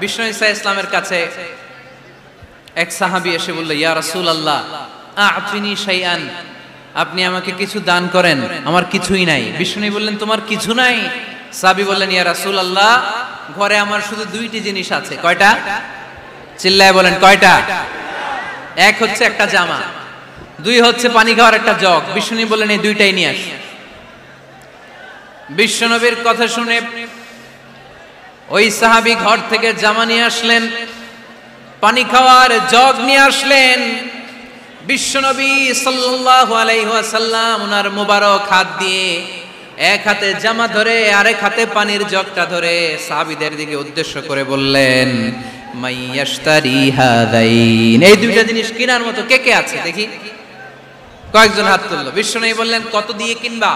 বিষ্ণু ঈসা ইসলামের কাছে এক সাহাবী এসে বলল, ইয়া রাসূলুল্লাহ আ'তিনি শাইআন, আপনি আমাকে কিছু দান করেন, আমার কিছুই নাই। বিষ্ণু বললেন, তোমার কিছু নাই? সাহাবী বললেন, ইয়া রাসূলুল্লাহ ঘরে আমার শুধু দুইটি জিনিস আছে। কয়টা? চিল্লায় বলেন, কয়টা? এক হচ্ছে একটা জামা, দুই হচ্ছে পানি খাওয়ার একটা জগ। বিষ্ণু বললেন, এই দুইটাই নিয়ে আস। বিশ্বনবীর কথা শুনে ওই সাহাবী ঘর থেকে জামা নিয়ে আসলেন, পানি খাওয়ার জগ নিয়ে আসলেন। বিশ্বনবী সাল্লাল্লাহু আলাইহি ওয়াসাল্লাম ওনার মুবারক হাত দিয়ে এক হাতে জামা ধরে আরেক হাতে পানির জগটা ধরে সাহাবীদের দিকে উদ্দেশ্য করে বললেন, মাইয়াশতারি হাদাইন, এই দুইটা জিনিস কেনার মতো কে কে আছে দেখি? কয়েকজন হাত তুলল। বিশ্বনবী বললেন, কত দিয়ে কিনবা?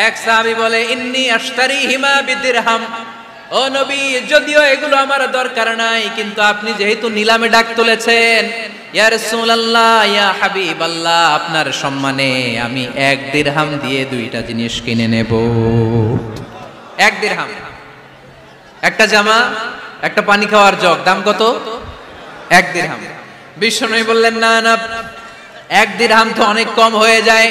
এক সাহাবী বলে, ইন্নী আশতারিহিমা বিদিরহাম, ও নবী যদিও এগুলো আমার দরকার নাই, কিন্তু আপনি যেহেতু নিলামে ডাক তুলেছেন, ইয়া রাসূলুল্লাহ ইয়া হাবিবাল্লাহ, আপনার সম্মানে আমি 1 দিরহাম দিয়ে দুইটা জিনিস কিনে নেব। 1 দিরহাম, একটা জামা, একটা পানি খাওয়ার জগ, দাম কত? 1 দিরহাম। বিশ্বনবী বললেন, না না, 1 দিরহাম তো অনেক কম হয়ে যায়,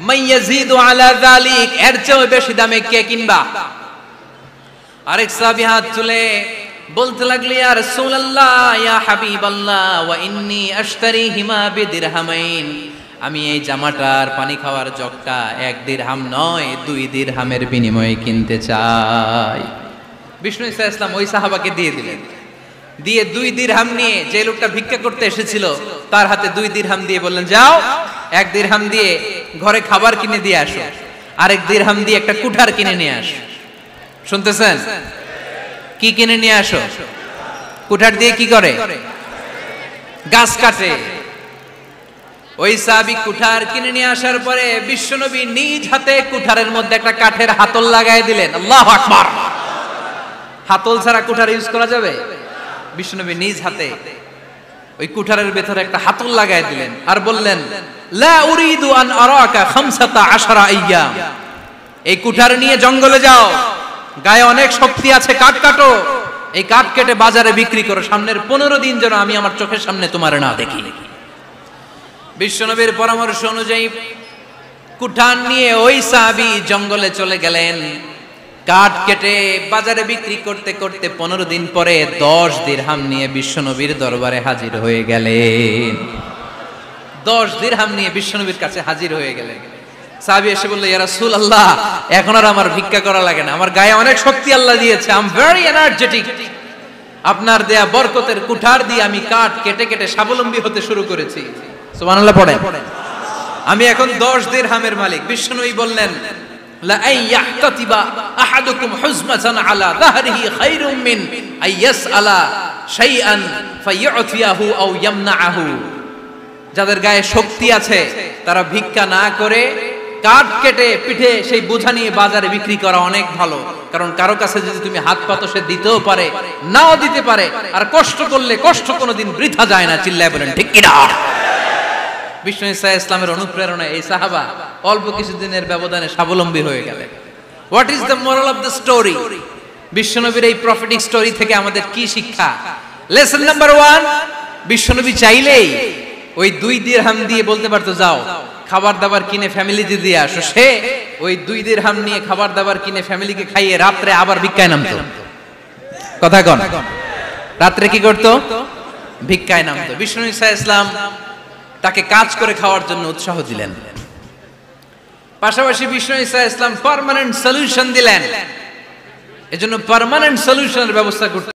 মাইয়াজিদু আলা যালিক, এর চেয়ে বেশি দামে কে কিনবা? আরেক সাহাবী হাত তুলে বলতে লাগলেন, ইয়া রাসূলুল্লাহ ইয়া হাবিবাল্লাহ ওয়া ইন্নী আশতারিহিমা বিদিরহামাইন, আমি এই জামাটার পানি খাওয়ার জগটা 1 দিরহাম নয় 2 দিরহামের বিনিময়ে কিনতে চাই। বিষ্ণু ঈসা ইসলাম ওই সাহাবাকে দিয়ে দিলেন। দিয়ে 2 দিরহাম নিয়ে যে লোকটা ভিক্ষা করতে এসেছিল তার হাতে 2 দিরহাম দিয়ে বললেন, যাও 1 দিরহাম দিয়ে ঘরে খাবার কিনে দিয়ে আসো, আরেক দিরহাম দিয়ে একটা কুঠার কিনে নিয়ে আসো। শুনতেছেন? কি কিনে নিয়ে আসো? কুঠার দিয়ে কি করে? গাছ কাটে। ওই সাহাবী কুঠার কিনে নিয়ে আসার পরে বিশ্বনবী নিজ হাতে কুঠারের মধ্যে একটা কাঠের হাতল লাগাই দিলেন। আল্লাহু আকবার! হাতল ছাড়া কুঠার ইউজ করা যাবে? বিশ্বনবী নিজ হাতে ওই কুঠারের ভেতরে একটা হাতল লাগাই দিলেন আর বললেন, লা উরিদু আন আরাকা 15 আইয়াম, এই কুঠার নিয়ে জঙ্গলে যাও, গায়ে অনেক শক্তি আছে, কাঠ কাটো, এই কাঠ কেটে বাজারে বিক্রি করো, সামনের 15 দিন যেন আমি আমার চোখের সামনে তোমার না দেখি। বিশ্বনবীর পরামর্শ অনুযায়ী কুঠার নিয়ে ওই সাহাবী জঙ্গলে চলে গেলেন। কাঠ কেটে বাজারে বিক্রি করতে করতে 15 দিন পরে 10 দিরহাম নিয়ে বিশ্বনবীর দরবারে হাজির হয়ে গেলেন। 10 দিরহাম নিয়ে বিশ্বনবীর কাছে হাজির হয়ে গেলেন। সাহাবী এসে বলল, ইয়া রাসূলুল্লাহ এখন আর আমার ভিক্ষা করা লাগে না, আমার গায়ে অনেক শক্তি আল্লাহ দিয়েছে, আই এম ভেরি এনার্জেটিক, আপনার দেয়া বরকতের কুঠার দিয়ে আমি কাঠ কেটে কেটে স্বাবলম্বী হতে শুরু করেছি। সুবহানাল্লাহ পড়েন। আমি এখন 10 দিরহামের মালিক। বিশ্বনবী বললেন, লা আইয়াহতাতিবা আহাদুকুম হুজমাতান আলা যাহরিহি খায়রুম মিন আইয়াসআলা শাইআন ফায়ু'তিয়াহু আও ইয়ামনাহু, যাদের গায়ে শক্তি আছে তারা ভিক্ষা না করে কাঠ কেটে পিঠে সেই বোঝা নিয়ে বাজারে বিক্রি করা অনেক ভালো। কারণ কারো কাছে যদি তুমি হাত পাতো সে দিতেও পারে, নাও দিতে পারে, আর কষ্ট করলে কষ্ট কোনোদিন বৃথা যায় না। চিল্লায় বলেন ঠিক কিনা? বিষ্ণু ঈসা ইসলামের অনুপ্রেরণায় এই সাহাবা অল্প কিছুদিনের ব্যবধানে স্বাবলম্বী হয়ে গেলেন। What is the moral of the story? বিশ্বনবীর এই প্রফেটিক স্টোরি থেকে আমাদের কি শিক্ষা? লেসন নাম্বার 1, বিশ্বনবী চাইলেই ওই 2 দিরহাম দিয়ে বলতে পারতো, যাও খাবার দাবার কিনে ফ্যামিলিতে দিয়ে আসো। সে ওই 2 দিরহাম নিয়ে খাবার দাবার কিনে ফ্যামিলিকে খাইয়ে রাত্রে আবার ভিক্ষায় নামতো। কথা কন, রাত্রে কি করতো? ভিক্ষায় নামতো। বিষ্ণু ঈসা ইসলাম তাকে কাজ করে খাওয়ার জন্য উৎসাহ দিলেন। পাশাপাশি বিষ্ণু ঈসা ইসলাম পার্মানেন্ট সলিউশন দিলেন। এজন্য পার্মানেন্ট সলিউশনের ব্যবস্থা করতে